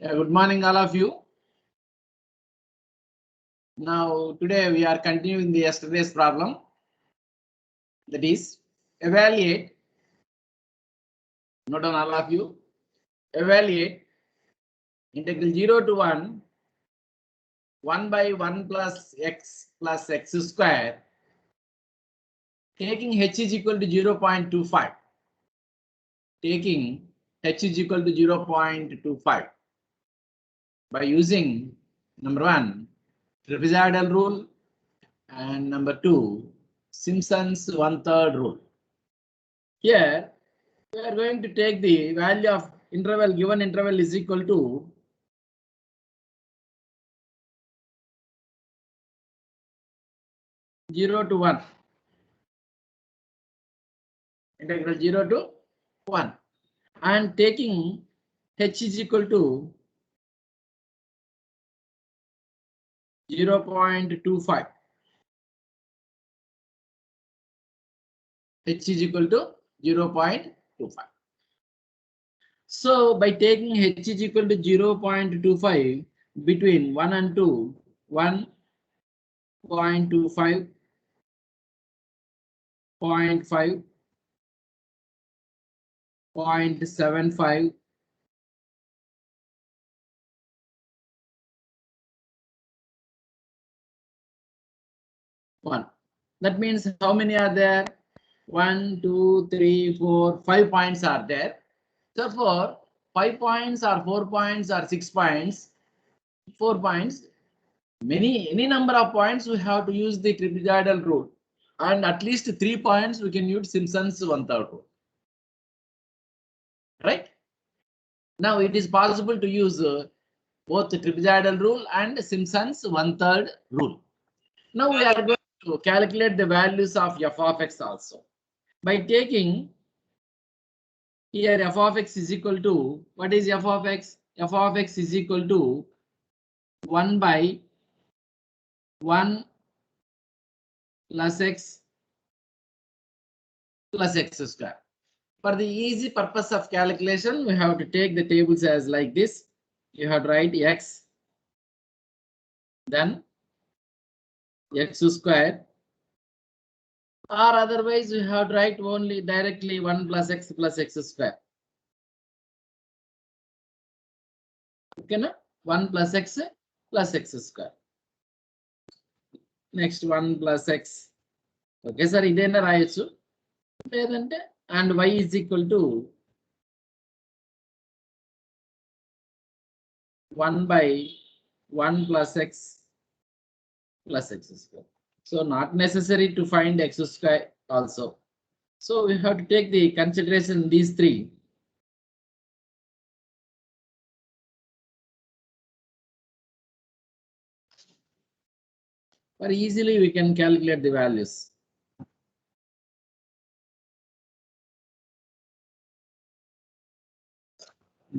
Good morning, all of you. Now, today we are continuing the yesterday's problem. That is, evaluate. Note on all of you. Evaluate integral 0 to 1 by 1 plus x square, taking h is equal to 0.25. Taking h is equal to 0.25 by using number 1, trapezoidal rule, and number 2, Simpson's 1/3 rule. Here we are going to take the value of interval, given interval is equal to zero to 1. Integral 0 to 1, and taking h is equal to 0.25. H is equal to 0.25. So by taking h is equal to 0.25 between 1 and 2, 1.25, 0.5, 0.75, 1. That means how many are there? 1, 2, 3, 4, 5 points are there. Therefore, 5 points or 4 points or 6 points, 4 points, any number of points we have to use the trapezoidal rule, and at least 3 points we can use Simpson's 1/3 rule. Right? Now it is possible to use both the trapezoidal rule and Simpson's 1/3 rule. Now we are going to calculate the values of f of x also. By taking here f of x is equal to, what is f of x? F of x is equal to 1 by 1 plus x plus x square. For the easy purpose of calculation, we have to take the tables as like this. You have to write x, then x square, or otherwise you have to write only directly 1 plus x square. Okay, na? 1 plus x square. Next 1 plus x. Okay, sir, idena rayachu. Ledante and y is equal to 1 by 1 plus x square. So not necessary to find x square also. So we have to take the consideration these 3. Very easily we can calculate the values.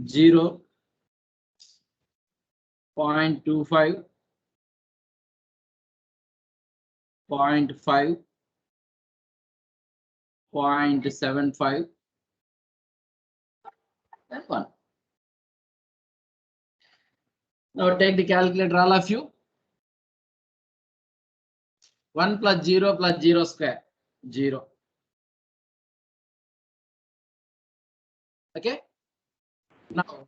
Zero, 0.25, 0.5, 0.75, and 1. Now take the calculator, all of you. 1 plus 0 square, 0. Okay. Now,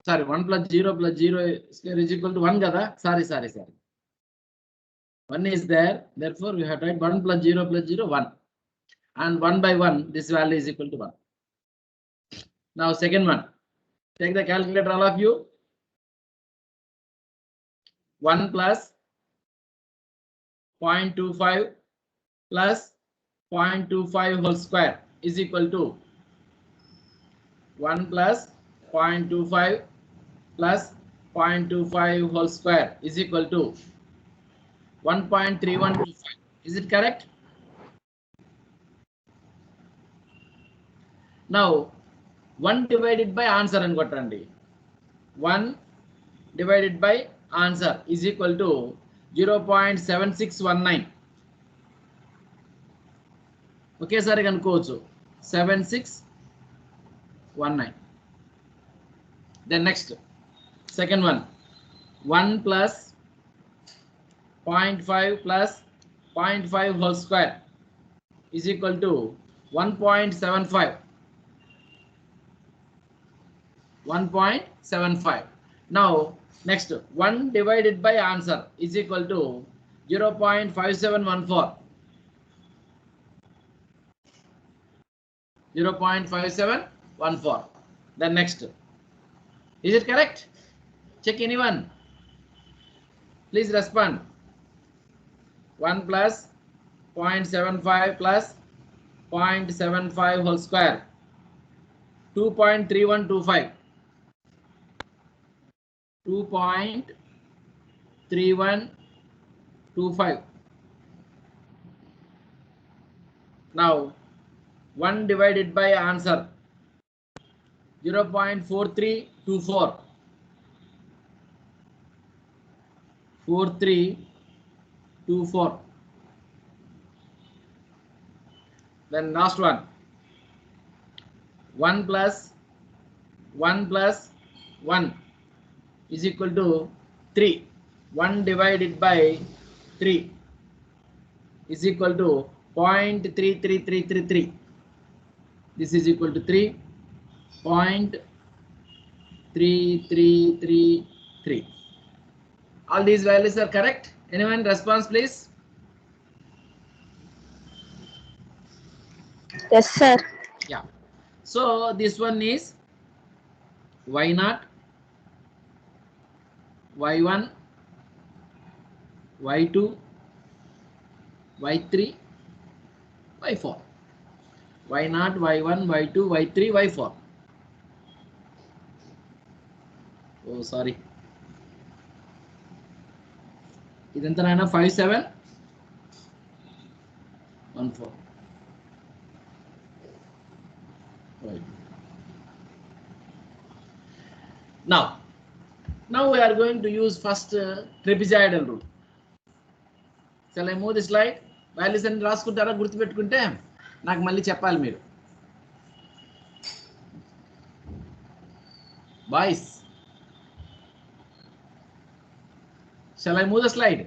sorry, 1 plus 0 square is equal to 1, gada? Sorry. 1 is there, therefore we have to write 1 plus 0 1. And 1 by 1, this value is equal to 1. Now second one, take the calculator, all of you. 1 plus 0.25 plus 0.25 whole square is equal to 1 plus 0.25 plus 0.25 whole square is equal to 1.3125. Is it correct? Now 1 divided by answer and kottandi. 1 divided by answer is equal to 0.7619. Okay, sir, can coach 7619. Then next, second one, 1 plus 0.5 plus 0.5 whole square is equal to 1.75. 1.75. Now next, 1 divided by answer is equal to 0.5714. 0.5714. Then next, is it correct? Check anyone. Please respond. 1 plus 0.75 plus 0.75 whole square. 2.3125. 2.3125. Now 1 divided by answer 0.4324. 4324. Then last one, 1 plus 1 is equal to 3. 1 divided by 3 is equal to 0.33333. This is equal to 3.3333. All these values are correct. Anyone response, please? Yes, sir. Yeah. So this one is y0, y1, y2, y3, y4. y0, y1, y2, y3, y4. Oh, sorry. ఇదంతా నాయన 5714. Right. Now we are going to use first trapezoidal rule. Shall I move the slide? Values and రాసుకుంటారా? గుర్తుపెట్టుకుంటే నాకు మళ్ళీ చెప్పాలి మీరు. Boys, shall I move the slide?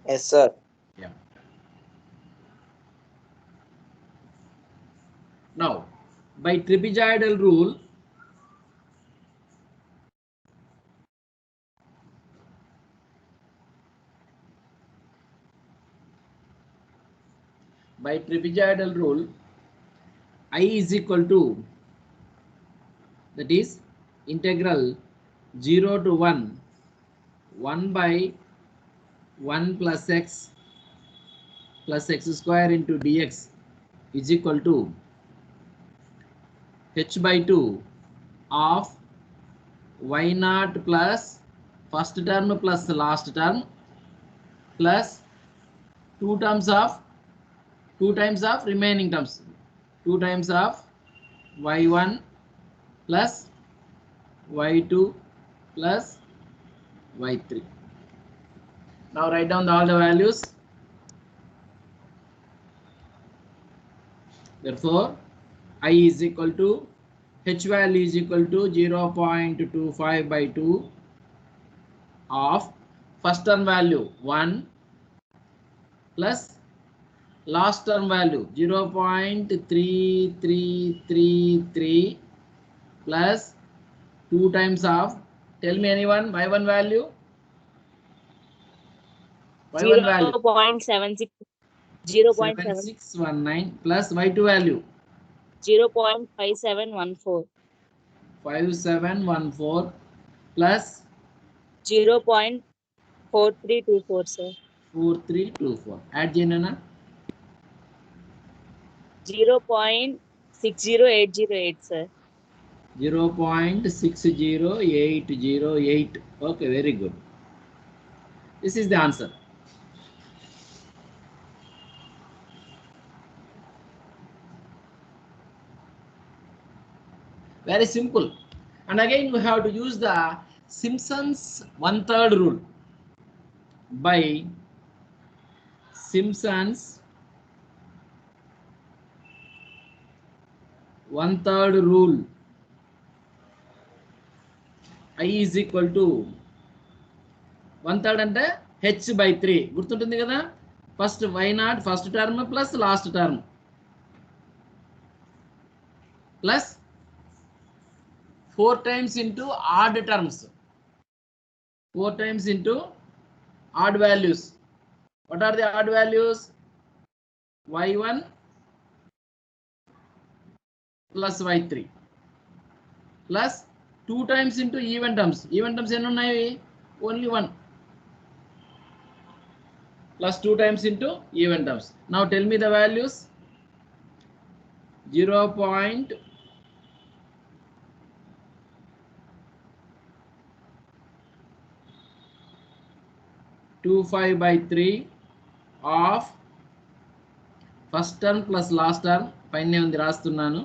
Yes, sir. Yeah. Now, by trapezoidal rule, I is equal to, that is integral 0 to 1, 1 by 1 plus x square into dx is equal to h by 2 of y0 plus first term plus last term plus 2 times of remaining terms, 2 times of y1 plus y2 plus y3. Now write down all the values. Therefore, I is equal to, h value is equal to 0.25 by 2 of first term value 1 plus last term value 0.3333 plus 2 times of, tell me anyone, y1 value? Y1 value 0.7619 plus y2 value 0.5714. 5714 plus 0.4324, sir. 4324. Add Jenna. 0.60808, sir. 0.60808. Okay, very good. This is the answer. Very simple. And again, we have to use the Simpson's 1/3 rule. By Simpson's 1/3 rule. I is equal to 1/3 అంటే h/3 గుర్తుంటుంది కదా. First y0 first term plus last term plus 4 times into odd terms. 4 times into odd values. What are the odd values? y1 plus y3 plus 2 times into even terms. Even terms ఎన్ని ఉన్నాయి? Only one. Plus 2 times into even terms. Now tell me the values. 0.25/3 of first term plus last term. పైనే ఉంది రాస్తున్నాను.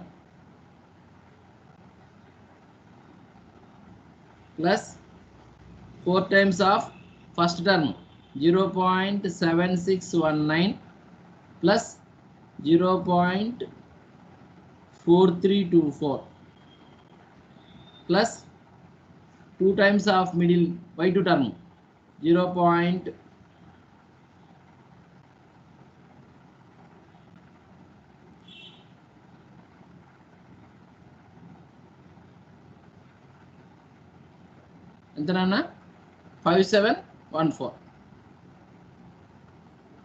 Plus 4 times of first term 0.7619 plus 0.4324 plus 2 times of middle y2 term 0. ఎంతనా 5714.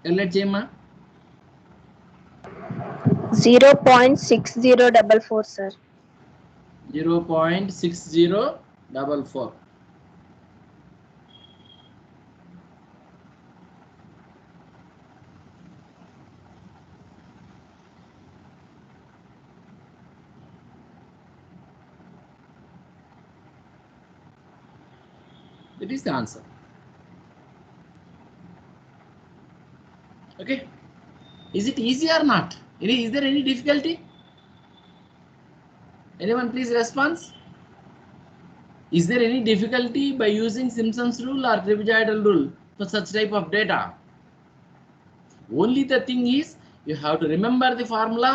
ఎల్లెట్ చేయమ్మా. 0.6044 sir. 0.6044. That is the answer. Okay. Is it easy or not? Is there any difficulty? Anyone please respond. Is there any difficulty by using Simpson's rule or trapezoidal rule for such type of data? Only the thing is you have to remember the formula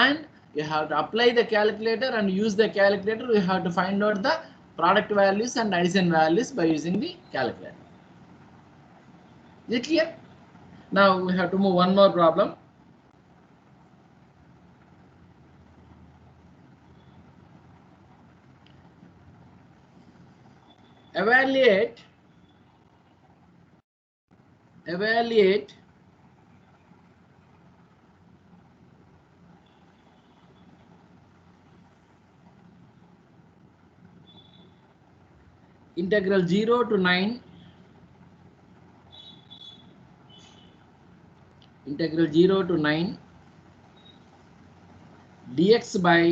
and you have to apply the calculator and use the calculator. You have to find out the product values and addition values by using the calculator. Is it clear? Now we have to move one more problem. Evaluate integral 0 to 9 dx by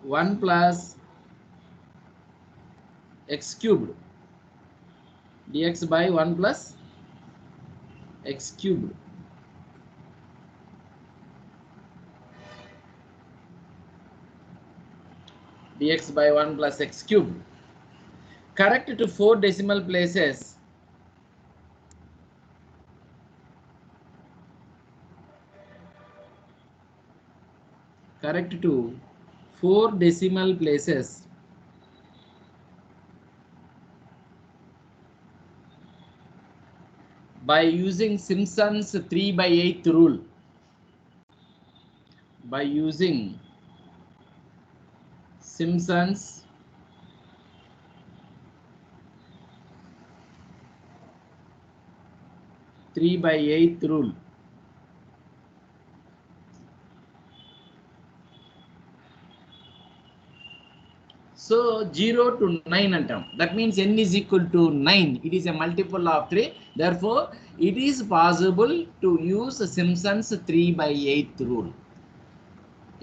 1 plus x cubed. Dx by 1 plus x cubed. Dx by 1 plus x cubed. Correct to 4 decimal places. Correct to 4 decimal places. By using Simpson's 3/8 rule. By using Simpson's 3/8 rule. So 0 to 9 antam. That means n is equal to 9. It is a multiple of 3. Therefore, it is possible to use Simpson's 3/8 rule.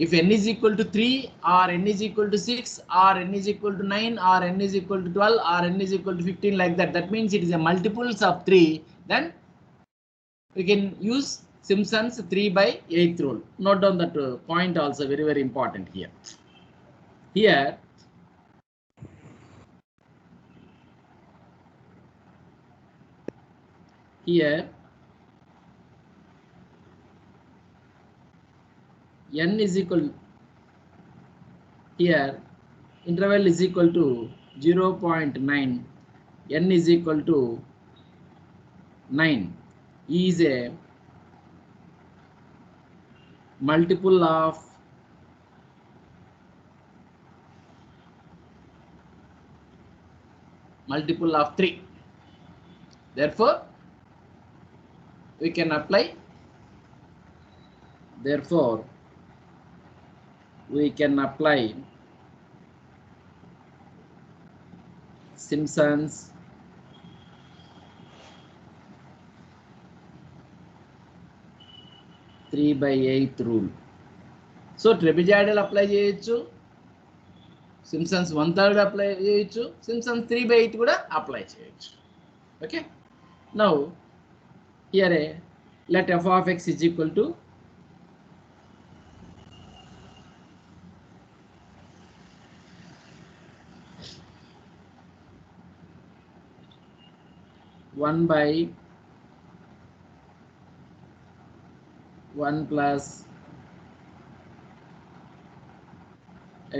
If n is equal to 3 or n is equal to 6 or n is equal to 9 or n is equal to 12 or n is equal to 15 like that, that means it is a multiples of 3. Then we can use Simpson's 3/8 rule. Note down that point also, very, very important here. Here n is equal, here interval is equal to 0.9, n is equal to 9, is a multiple of multiple of 3. Therefore, we can apply. Therefore, we can apply Simpson's three by eighth rule. So trapezoidal apply చేయొచ్చు, Simpsons 1/3 apply చేయొచ్చు, Simpsons 3/8 కూడా apply చేయొచ్చు. Okay. Now here let f of x is equal to one by 1 plus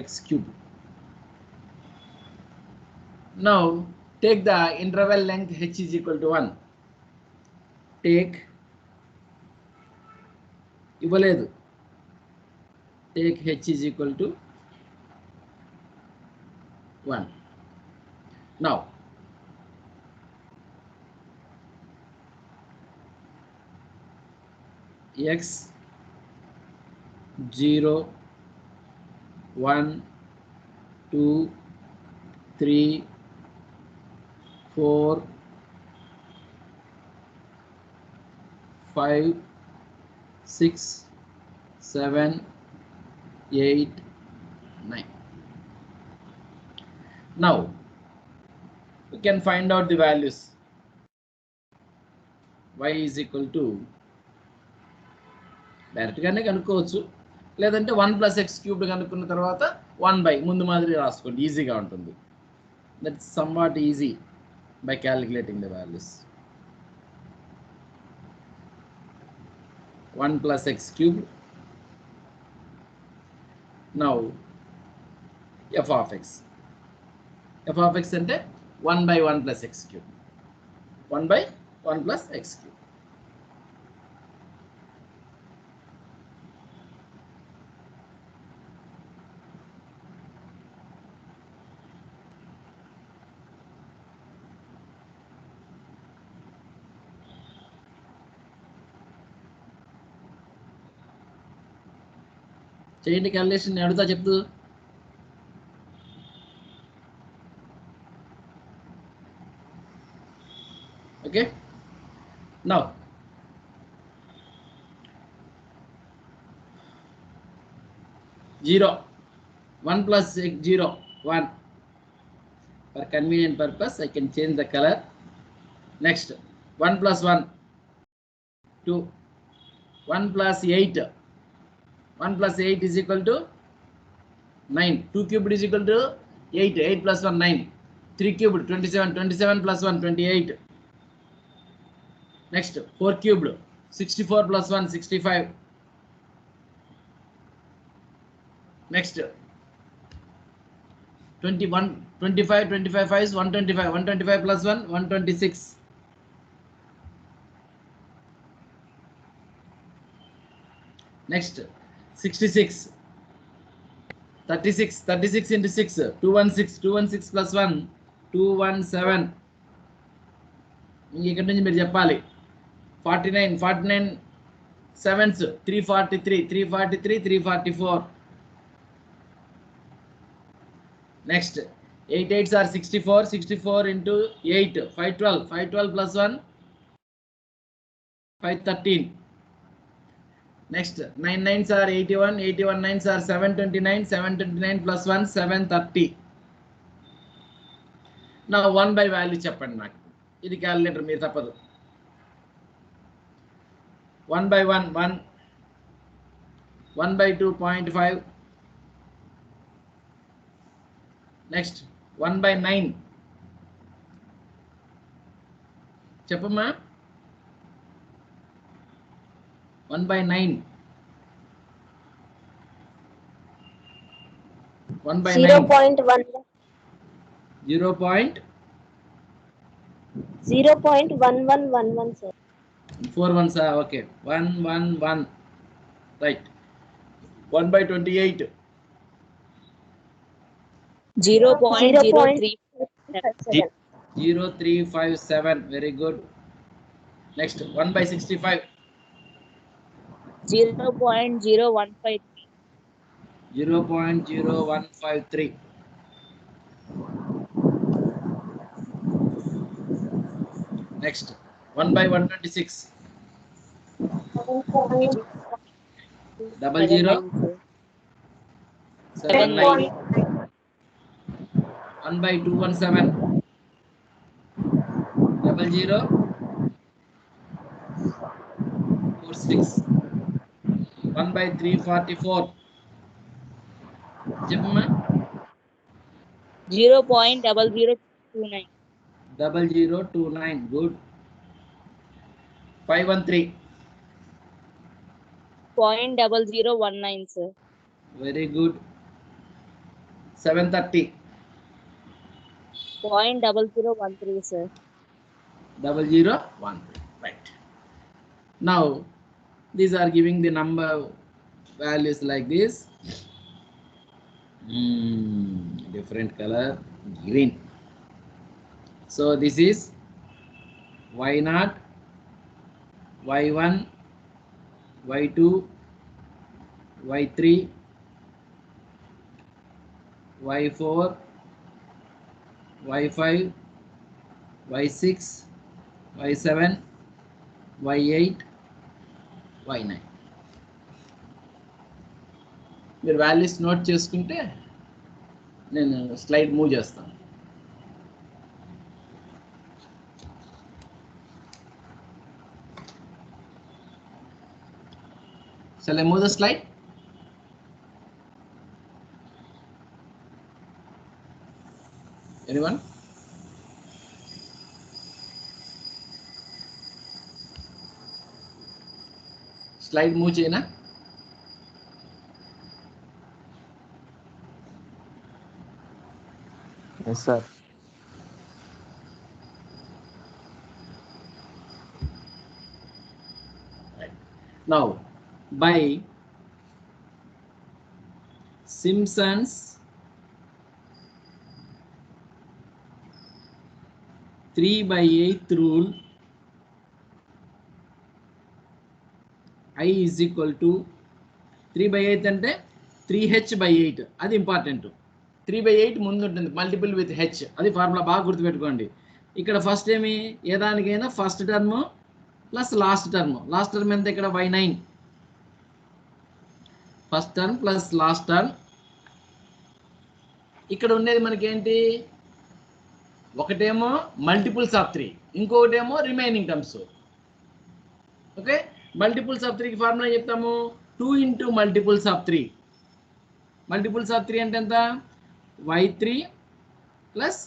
x cube. Now take the interval length h is equal to 1. Take ఇవ్వలేదు, take h is equal to 1. Now x 0 1 2 3 4 5 6 7 8 9. Now we can find out the values. Y is equal to direct గానే కనుక్కోవచ్చు, లేదంటే 1 plus x cubed కనుక్కున్న తర్వాత 1 by ముందు మాదిరి రాసుకోండి, ఈజీగా ఉంటుంది. That's somewhat easy by calculating the values. 1 plus x cubed. Now f of x. f of x అంటే 1 by 1 plus x cubed. 1 by 1 plus x cubed. చేయండి క్యాలిక్యులేషన్, నేను అడుగుతా చెప్తూ. Okay. Now zero 1 plus x 0 1. For convenient purpose I can change the color. Next 1 plus 1 2. 1 plus 8. 1 plus 8 is equal to 9. 2 cubed is equal to 8. 8 plus 1 9. 3 cubed 27. 27 plus 1 28. Next 4 cubed 64 plus 1 65. Next 21 25 25 5 is 125. 125 plus 1 126. Next 66 36 36 into 6 216. 216 plus 1 217. ఇక్కడ నుంచి మీరు చెప్పాలి. 49 49 sevens 343 343 344. Next 8 8s are 64. 64 into 8 512. 512 plus 1 513. Next 9 9s are 81. 81 9s are 729. 729 plus 1 730. Now 1 by value చెప్పండి నాకు, ఇది calculator మీరు తప్పదు. 1 by 1 1. 1 by 2 0.5. Next 1 by 9 చెప్పమ్మా. 1 by 9 1 by 9. 0.1. 0.1111, sir. 4 ones are okay. 1 1 1. Right. 1 by 28. 0.0357. 0357. Very good. Next 1 by 65. 0.0153. 0.0153. Next 1 by 126. 00 79. 1 by 217. 00 46. 1 by 344. Jimma 0.0029. 0029. Good. 513. 0.0019, sir. Very good. 730. 0.0013, sir. 0013. Right. Now these are giving the number values like this. Different color, green. So this is Y0, Y1, Y2, Y3, Y4, Y5, Y6, Y7, Y8, Y9. మీరు values note చేసుకుంటే నేను slide move చేస్తాను. Shall I move the slide? Anyone? Slide move చేయనా? Yes, sir. Right. Now, by Simpson's three by eighth rule, I is equal to 3 by 8 అంటే 3h by 8. అది important. 3 by 8 ముందు ఉంటుంది, multiple with H. అది formula బాగా గుర్తుపెట్టుకోండి. ఇక్కడ first ఏమి ఏ దానికైనా first term plus last term. Last term ఎంత ఇక్కడ y9. First term plus last term. ఇక్కడ ఉండేది మనకి ఏంటి, ఒకటేమో మల్టిపుల్స్ ఆఫ్ 3, ఇంకొకటేమో remaining terms. Okay, multiples of 3కి ఫార్ములా చెప్తాము, 2 into multiples of 3. Multiples of 3 అంటే ఎంత, y3 plus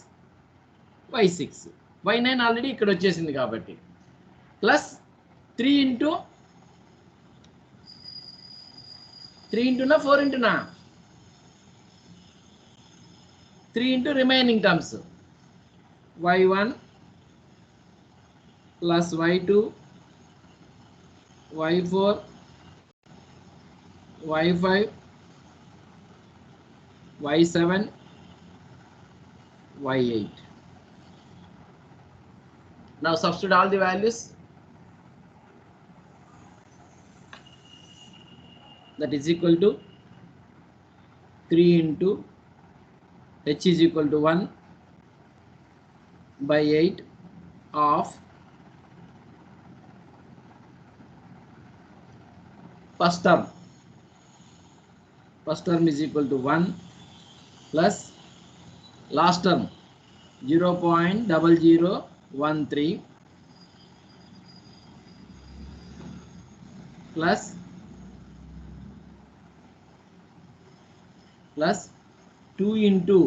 y6. y9 already ఇక్కడ వచ్చేసింది కాబట్టి, plus 3 into 4 ఇంటూనా 3 into remaining terms, y1 plus y2 y4 y5 y7 y8. Now substitute all the values. That is equal to 3 into h is equal to 1 by 8 of first term. First term is equal to 1 plus last term 0.0013 plus 2 into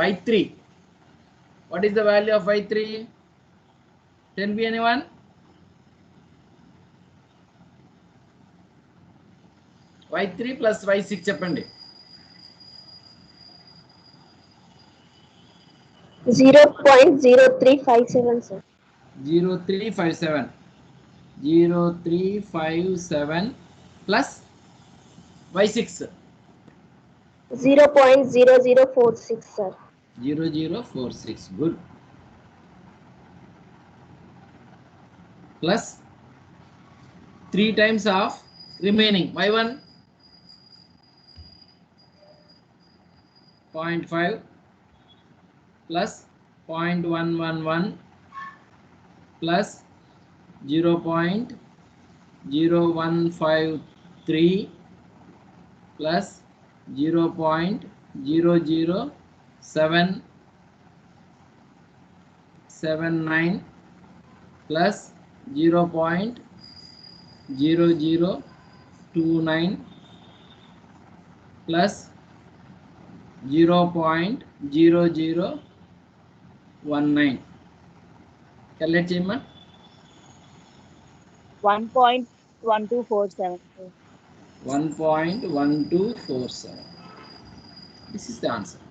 y3. What is the value of y3? Tell me anyone. y3 plus y6 చెప్పండి. 0.0357, sir. 0357. 0357 plus y6. 0.0046, sir. 0046. Good. Plus 3 times of remaining y1 0.5 plus 0.111 plus 0.0153 plus 0.00779 plus 0.0029 plus 0.0019. Calculate చేయమ్మా. 1.1247, sir. 1.1247. This is the answer.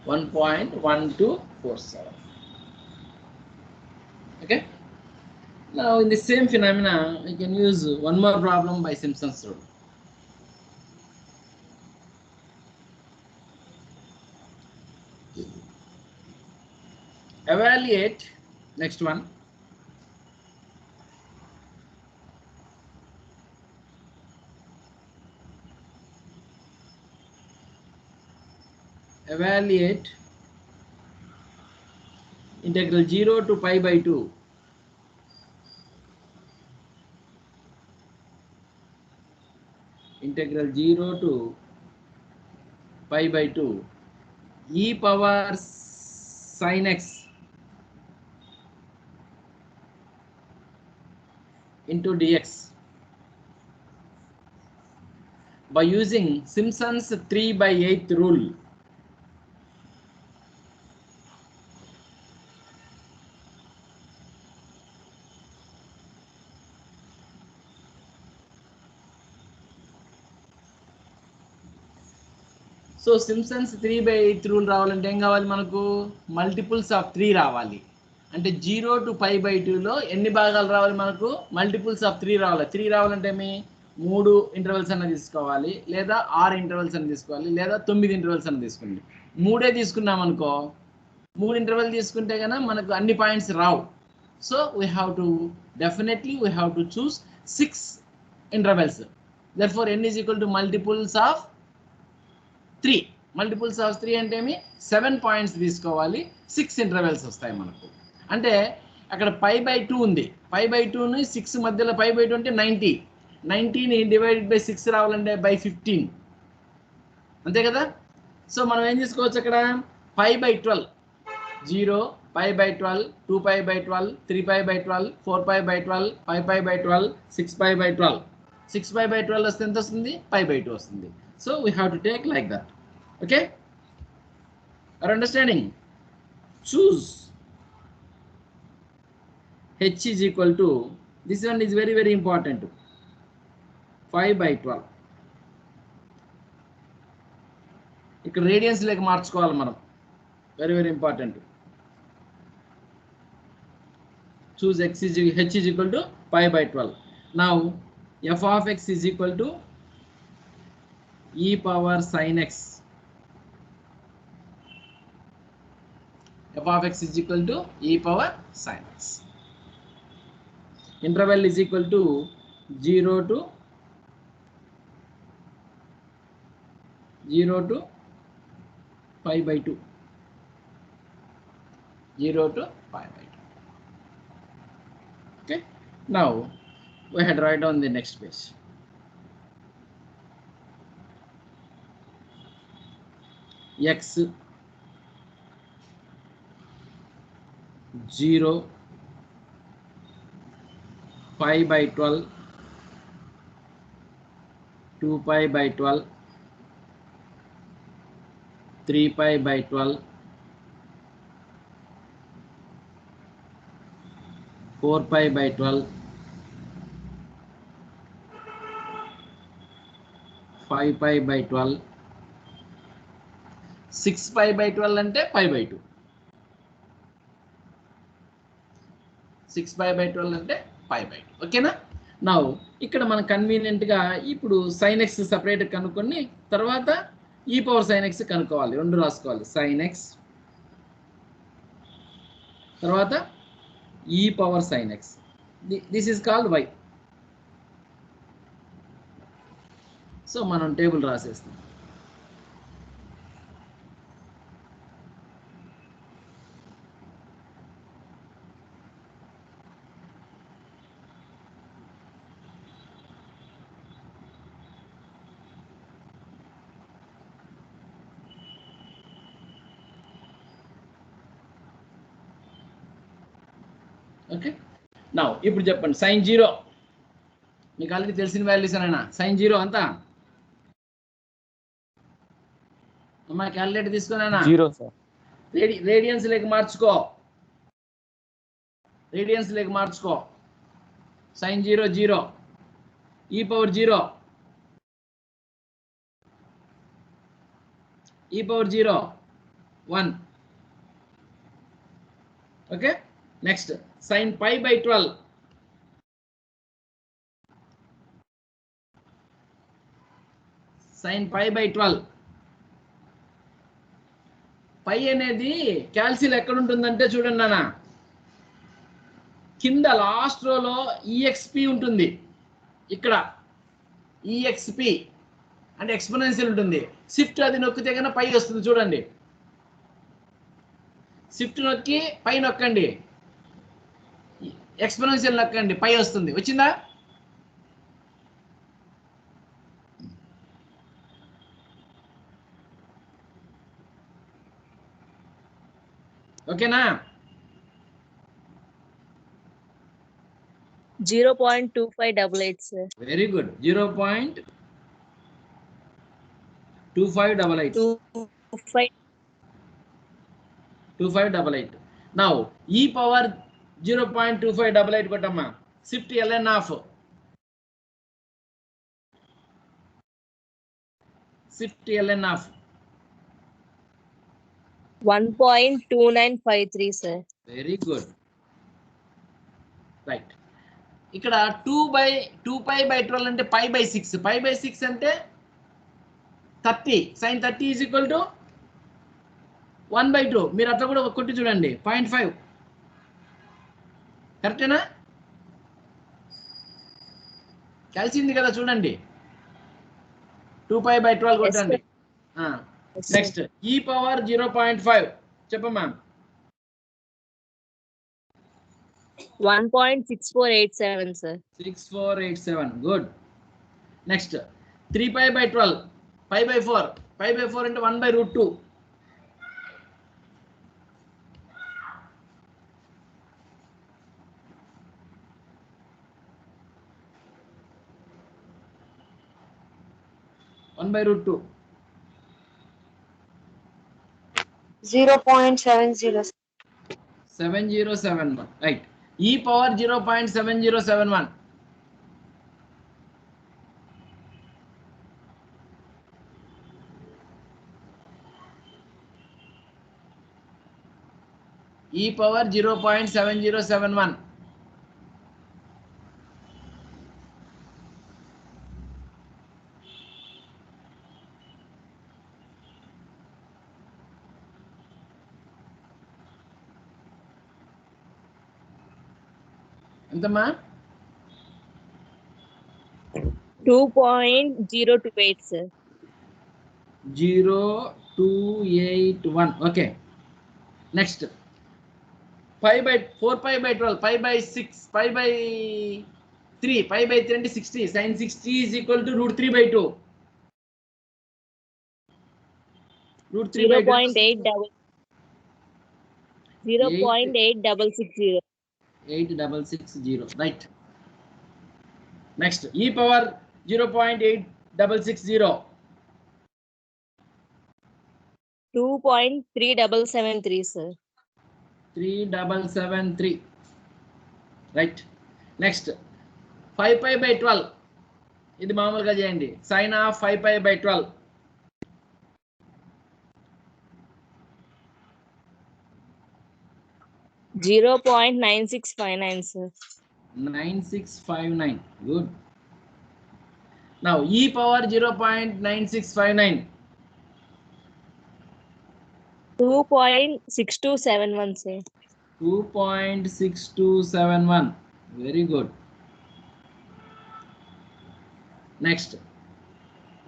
.1247. Okay. Now in the same phenomena, we can use one more problem by Simpson's rule. Evaluate next one. Evaluate integral 0 to pi by 2. Integral 0 to pi by 2 e power sin x into dx by using Simpson's 3/8 rule. So Simpson's 3/8 rule రావాలంటే ఏం కావాలి మనకు? Multiples of 3 రావాలి. అంటే 0 to pi by 2లో ఎన్ని భాగాలు రావాలి మనకు? మల్టిపుల్స్ ఆఫ్ 3 రావాలి. 3 రావాలంటే మీ 3 ఇంటర్వెల్స్ అన్న తీసుకోవాలి, లేదా 6 ఇంటర్వెల్స్ అన్న తీసుకోవాలి, లేదా 9 ఇంటర్వెల్స్ అన్న తీసుకోండి. 3 తీసుకున్నాం అనుకో, 3 ఇంటర్వెల్ తీసుకుంటే కనుక మనకు అన్ని points Rao. So we have to definitely we have to choose 6 intervals. Therefore n is equal to multiples of 3. Multiples of 3 అంటే ఏమి? 7 పాయింట్స్ తీసుకోవాలి, 6 ఇంటర్వెల్స్ వస్తాయి మనకు. అంటే అక్కడ పై బై 2 ఉంది, పై బై 2ని 6 మధ్యలో పై బై 2 అంటే 90, 90ని డివైడెడ్ బై 6 రావాలంటే బై 15, అంతే కదా. సో మనం ఏం తీసుకోవచ్చు అక్కడ? Pi by 12, 0, pi by 12, 2 pi by 12, 3 pi by 12, 4 pi by 12, 5 pi by 12, 6 pi by 12. 6 pi by 12 వస్తే ఎంత వస్తుంది? పై బై 2 వస్తుంది. So we have to take like that. Okay, are understanding? Choose h is equal to, this one is very very important, 5 by 12. ఇక్కడ radians లేక మార్చుకోవాలి మనం, very very important. Choose h is equal to 5 by 12. Now f of x is equal to e power sin x. F of x is equal to e power sin x. Interval is equal to 0 to pi by 2. 0 to pi by 2. Okay. Now we had to write on the next page. X 0, pi by 12, 2 pi by 12, 3 pi by 12, 4 pi by 12, 5 pi by 12. 6 pi by 12 అంటే pi by 2. 6 pi by 12 అంటే pi by 2. ఓకేనా? Now ఇక్కడ మనం convenient గా ఇప్పుడు sin x separate కనుక్కొని తర్వాత e power sin x కనుక్కోవాలి. రెండు రాసుకోవాలి. sin x తర్వాత e power sin x. This is called y. So మనం టేబుల్ రాసేస్తాం. ఓకే, నౌ ఇప్పుడు చెప్పండి sin 0 మీకు ఆల్రెడీ తెలిసిన వాల్యూస్ అయినా sin 0 అంతా అమ్మా క్యాలిక్యులేటర్ తీసుకున్నానా? 0 సార్. రేడియన్స్ లేక మార్చుకో. sin 0 0 e power 0 1. Okay, next sin pi by 12. sin pi by 12. పై అనేది క్యాల్సిల్ ఎక్కడ ఉంటుందంటే చూడండి నాన్న, కింద లాస్ట్ రోలో EXP ఉంటుంది. ఇక్కడ EXP అంటే ఎక్స్పోనెన్షియల్ ఉంటుంది. షిఫ్ట్ అది నొక్కితే కన్నా పై వస్తుంది. చూడండి, షిఫ్ట్ నొక్కి పై నొక్కండి, ఎక్స్పోనెన్షియల్ నొక్కండి, పై వస్తుంది. వచ్చిందా? ఓకేనా? 0.2588 sir. Very good. 0.2588. 2588. నౌ ఈ పవర్ 0.2588 కొట్టమ్మా. Shift ln off, shift ln off 1.2953 sir. Very good. Right, ఇక్కడ 2 pi by 12 అంటే pi by 6. pi by 6 అంటే 30. sin 30 is equal to 1/2. మీరు అట్లా కూడా కొట్టి చూడండి. 0.5 కరెక్టేనా? కలిసింది కదా, చూడండి. 2 pi by 12 కొట్టండి. నెక్స్ట్ ఈ పవర్ 0.5 చెప్పమ్మా. 1.6487 sir. 6487. Good. Next 3 pi by 12. pi by 4. pi by 4 అంటే 1/√2. 1/√2. 0.70. 7071. రైట్. ఈ పవర్ 0.7071. ఈ పవర్ 0.7071. ఎంతమ్మా? 2.028 sir. 0281. Okay, next 4 pi by 12. pi by 6. pi by 3. pi by 3 అంటే 60. sin 60 is equal to √3/2. √3/2. 0.8660. 8660. Right. Next ఈ power 0.8660. 2.3773 sir. 3773. Right. Next 5 pi by 12. ఇది మామూలుగా చేయండి. Sine of 5π/12 0.9659, sir. 9659. Good. Now e power 0.9659. 2.6271, sir. 2.6271. Very good. Next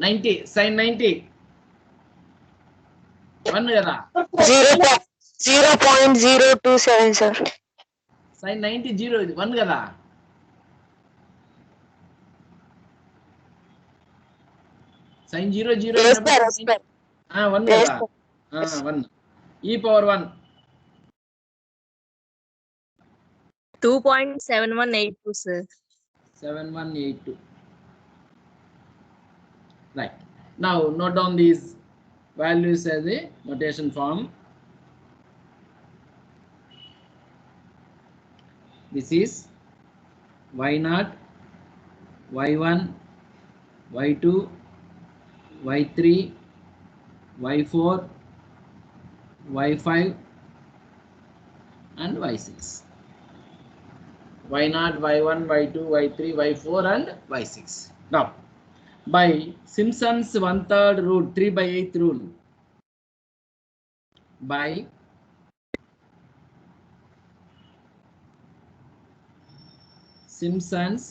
90 sin 90 1 కదా 0.027, sir. sin 90 0 ఇది 1 కదా sin 0 0 Yes, sir. Yes, sir. 1 Yes, కదా sir. 1 e power 1 2.7182, sir. 7182. Right. Now note down these values as a notation form. This is y0, y1, y2, y3, y4, y5 and y6. y0, y1, y2, y3, y4 and y6. Now by Simpson's 1/3 rule, 3/8 rule, by Simpson's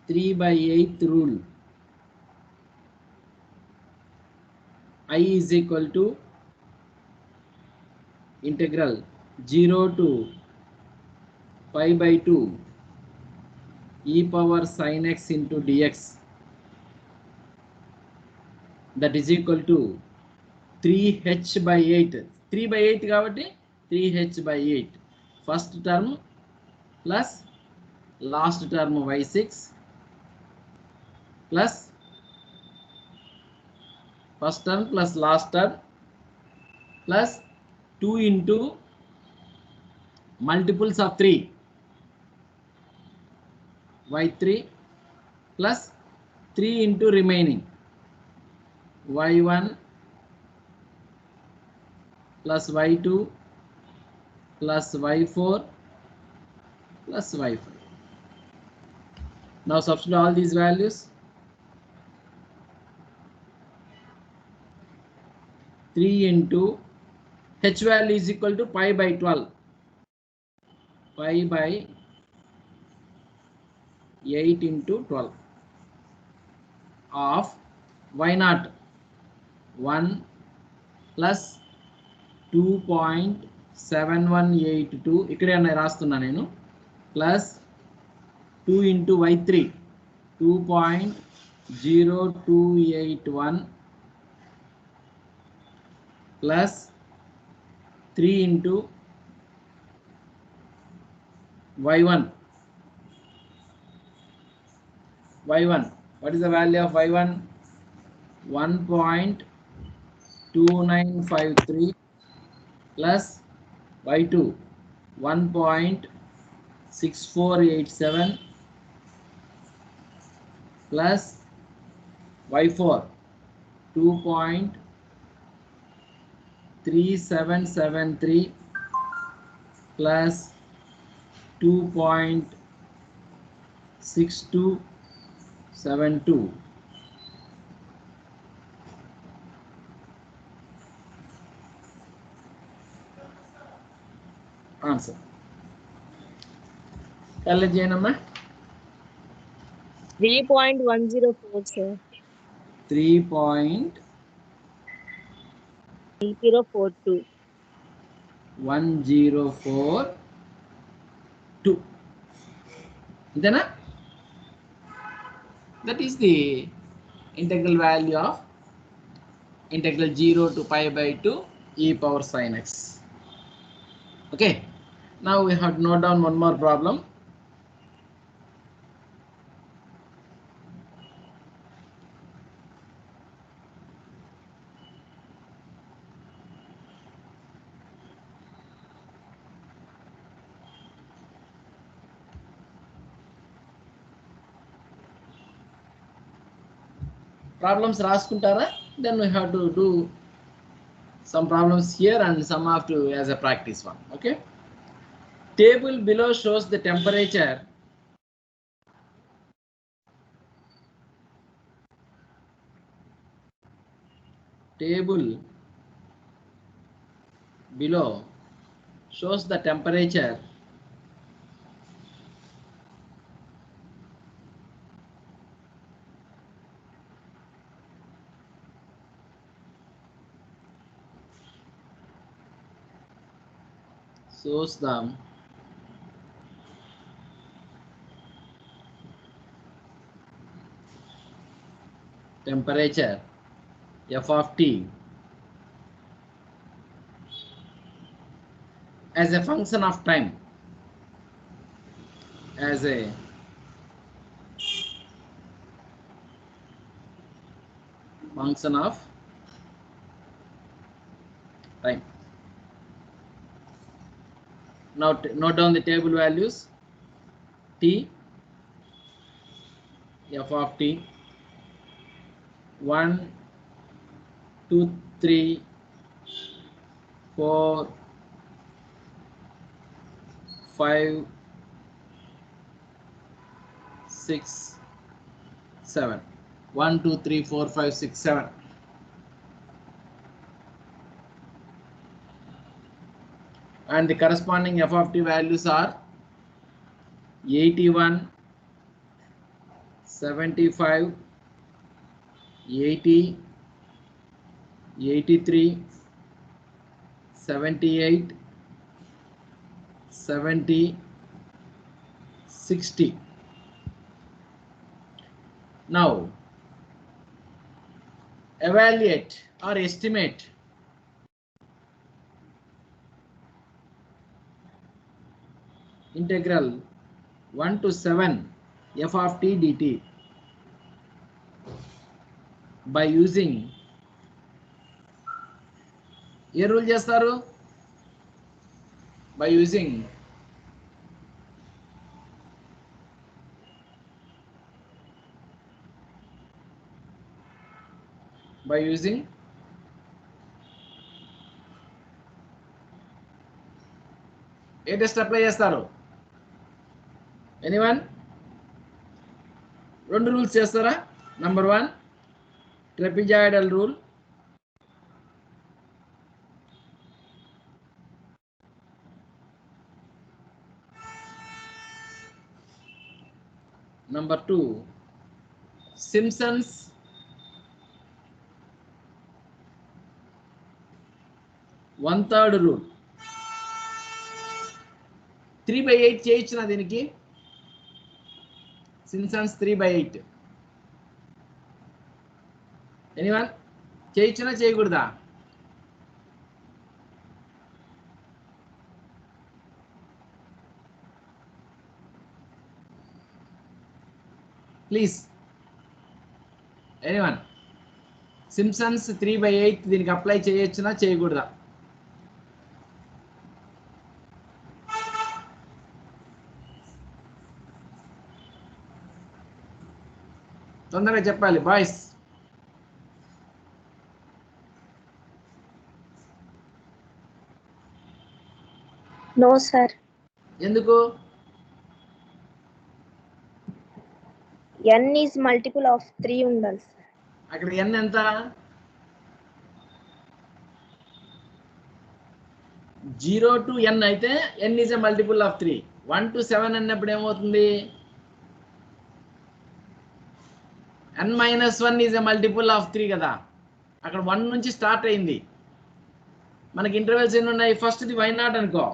3/8 rule, I is equal to integral 0 to pi/2 e power sin x into dx, that is equal to 3h/8. 3/8 కాబట్టి 3h/8 first term plus last term y6 plus first term plus last term plus 2 into multiples of 3 y3 plus 3 into remaining y1 plus y2 plus y4 plus y5. Now substitute all these values. 3 into h value is equal to pi/12. Pi/8 into 12 of y0 1 plus 2.7182 ఇక్కడే రాస్తున్నా నేను plus 2 into y3 2.0281 plus 3 into y1. What is the value of y1? 1.2953 plus y2 1.6487 plus y4 2.3773 plus 2.6272. Answer. Calculate cheyanamma. 3.104, sir. 3.1042. 1042. Then that is the integral value of integral 0 to pi/2 e power sin x. Okay, now we have to note down one more problem. Problems రాసుకుంటారా? Then we have to do some problems here and some have to as a practice one. Okay. Table below shows the temperature table below shows the temperature shows the temperature f of t as a function of time, as a function of time. Now note down the table values. T, f of t, 1, 2, 3, 4, 5, 6, 7. 1, 2, 3, 4, 5, 6, 7. And the corresponding f of t values are 81, 75, 80, 83, 78, 70, 60. Now evaluate or estimate integral 1 to 7 f of t dt by using A rule చేస్తారు? by using A test apply చేస్తారు? Anyone? రెండు rules చేస్తారా? Number 1 trapezoidal rule, number 2 Simpson's one third rule. 3/8 చేయొచ్చునా దీనికి? Simpson's 3/8 anyone చేయొచ్చునా చేయకూడదా? Please anyone Simpson's 3/8 దీనికి apply చేయొచ్చునా చేయకూడదా? తొందరగా చెప్పాలి బాయ్స్. No, sir. ఎందుకు? N is multiple of 3 ఉండాలి సార్. అక్కడ n ఎంత? 0 to n అయితే n is a multiple of 3. 1 to 7 అన్నప్పుడు ఏమవుతుంది? n-1 is a multiple of 3 కదా. అక్కడ 1 నుంచి స్టార్ట్ అయింది. మనకి ఇంటర్వెల్స్ ఎన్ని ఉన్నాయి? ఫస్ట్ ది y0 అనుకో.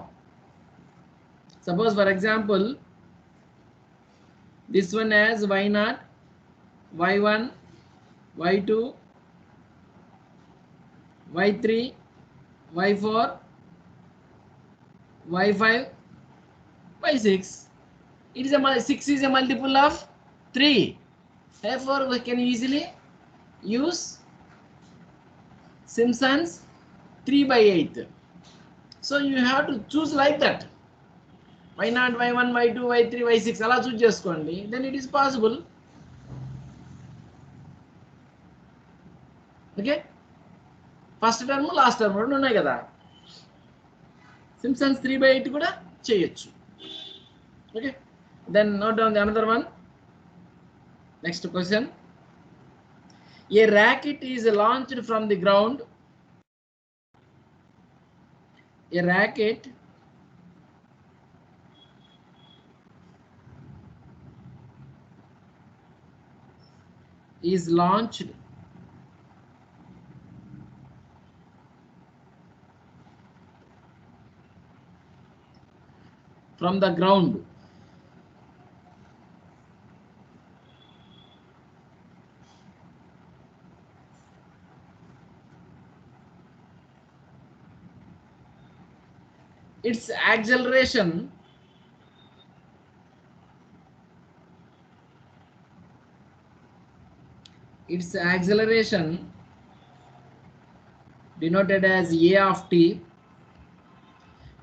Suppose for example this one as y0, y1, y2, y3, y4, y5, y6. It is a 6 is a multiple of 3. Therefore, we can easily use Simpson's 3/8. So you have to choose like that. y0, y1, y2, y3, y6 అలా చూస్ చేసుకోండి. Then it is possible. Okay, first term last term రెండు ఉన్నాయి కదా. Simpson's 3/8 కూడా చేయొచ్చు. Okay, then note down the another one. Next question. A racket is launched from the ground. A racket is launched from the ground. Its acceleration denoted as A of t,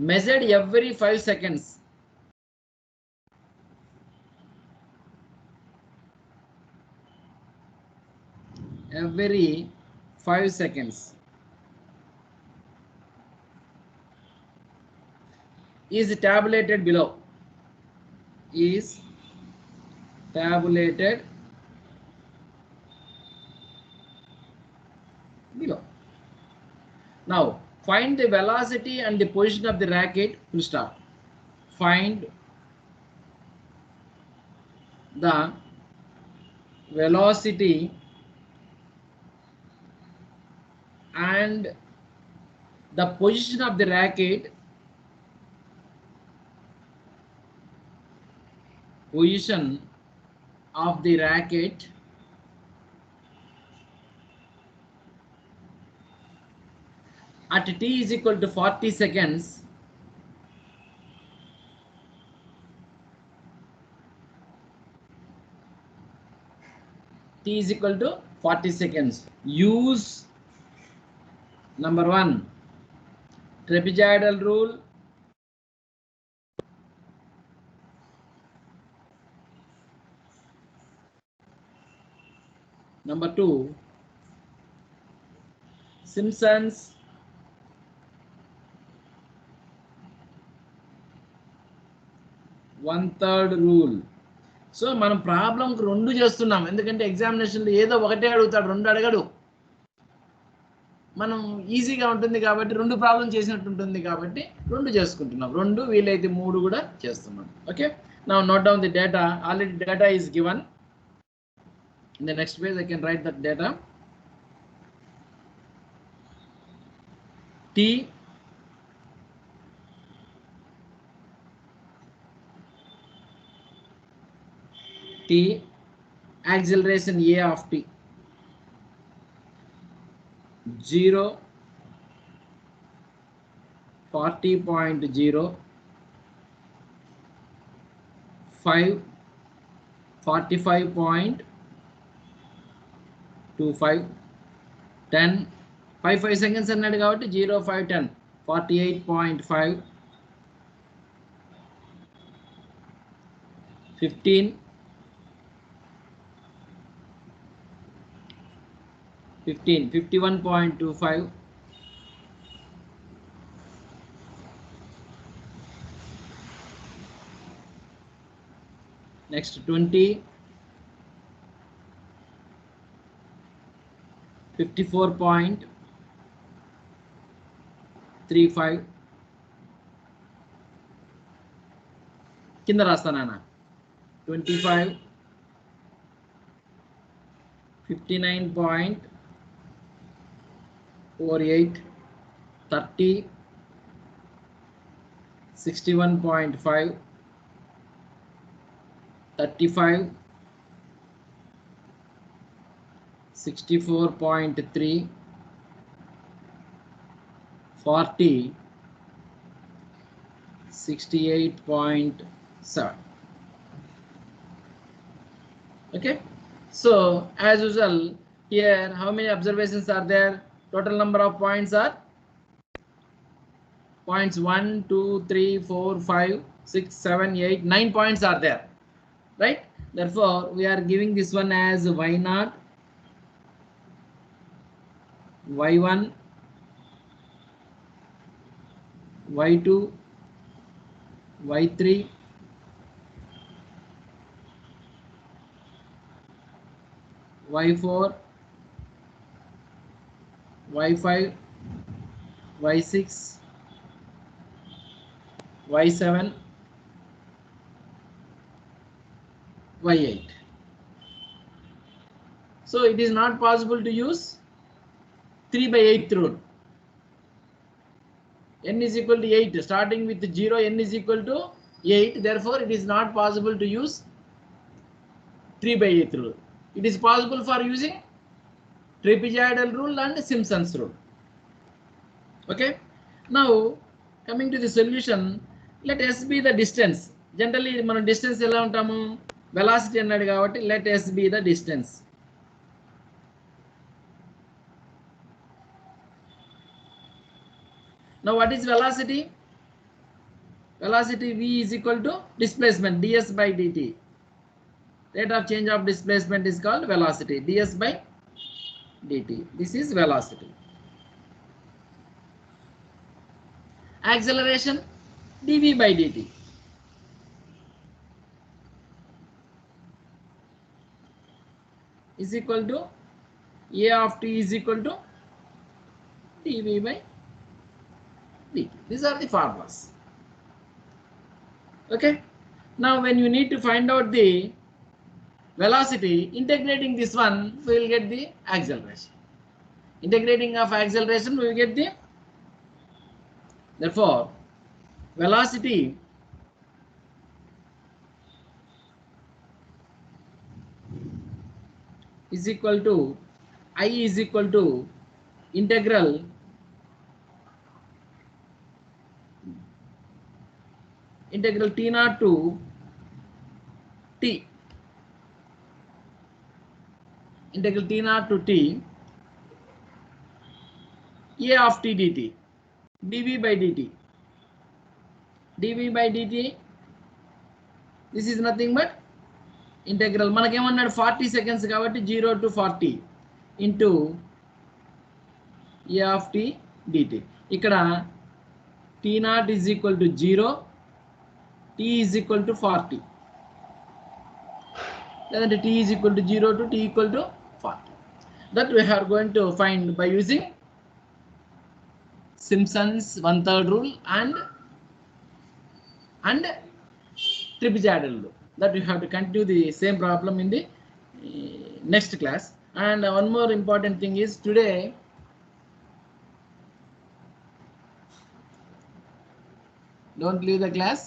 measured every 5 seconds. Every 5 seconds is tabulated below. Is tabulated below. Now find the velocity and the position of the racket. Full stop. Find the velocity and the position of the racket. Position of the racket at t is equal to 40 seconds. T is equal to 40 seconds. Use number 1 trapezoidal rule. Number 2 Simpson's one-third rule. So మనం ప్రాబ్లంకి రెండు చేస్తున్నాం, ఎందుకంటే ఎగ్జామినేషన్లో ఏదో ఒకటే అడుగుతాడు, రెండు అడగడు. మనం ఈజీగా ఉంటుంది కాబట్టి రెండు ప్రాబ్లం చేసినట్టు ఉంటుంది కాబట్టి రెండు చేసుకుంటున్నాం, రెండు వీలైతే మూడు కూడా చేస్తున్నాం. Okay, now note down the data. Already data is given. In the next page I can write that data. T acceleration A of t 0, 40.0, 5, 45.25, 10, 5 seconds అన్నాడు కాబట్టి 0, 5, 10, 48.5, 15, 51.25, next 20, 54.35, కింద రాస్తానా 25, 59.48, 30, 61.5, 35, 64.3, 40, 68.7. Okay, so as usual here how many observations are there? Total number of points are points 1, 2, 3, 4, 5, 6, 7, 8, 9 points are there, right? Therefore we are giving this one as y0 y1, y2, y3, y4, y5, y6, y7, y8. So it is not possible to use 3 by 8 rule. N is equal to 8, starting with 0, n is equal to 8. Therefore, it is not possible to use 3 by 8 rule. It is possible for using trapezoidal rule and Simpson's rule. Okay. Now, coming to the solution, let S be the distance. Generally, మనం distance ఎలా ఉంటాము? Velocity అన్నాడు కాబట్టి let S be the distance. Now, what is velocity? Velocity V is equal to displacement ds by dt. Rate of change of displacement is called velocity, ds by dt. This is velocity. Acceleration, dv by dt. Is equal to a of t is equal to dv by dt. These are the formulas. Okay. Now, when you need to find out the velocity, integrating this one, we will get the acceleration. Integrating of acceleration, we will get the. Therefore, velocity is equal to I is equal to integral t naught to t, integral t naught to t, a of t dt, dv by dt. dv by dt, this is nothing but integral. మనకేమన్నాడు 40 seconds కాబట్టి 0 to 40 into a of t dt. ఇక్కడ t naught is equal to 0, t is equal to 40. Then t is equal to 0 to t equal to 40. That we are going to find by using Simpson's 1/3 rule and trapezoidal rule. That we have to continue the same problem in the next class. And one more important thing is today don't leave the class.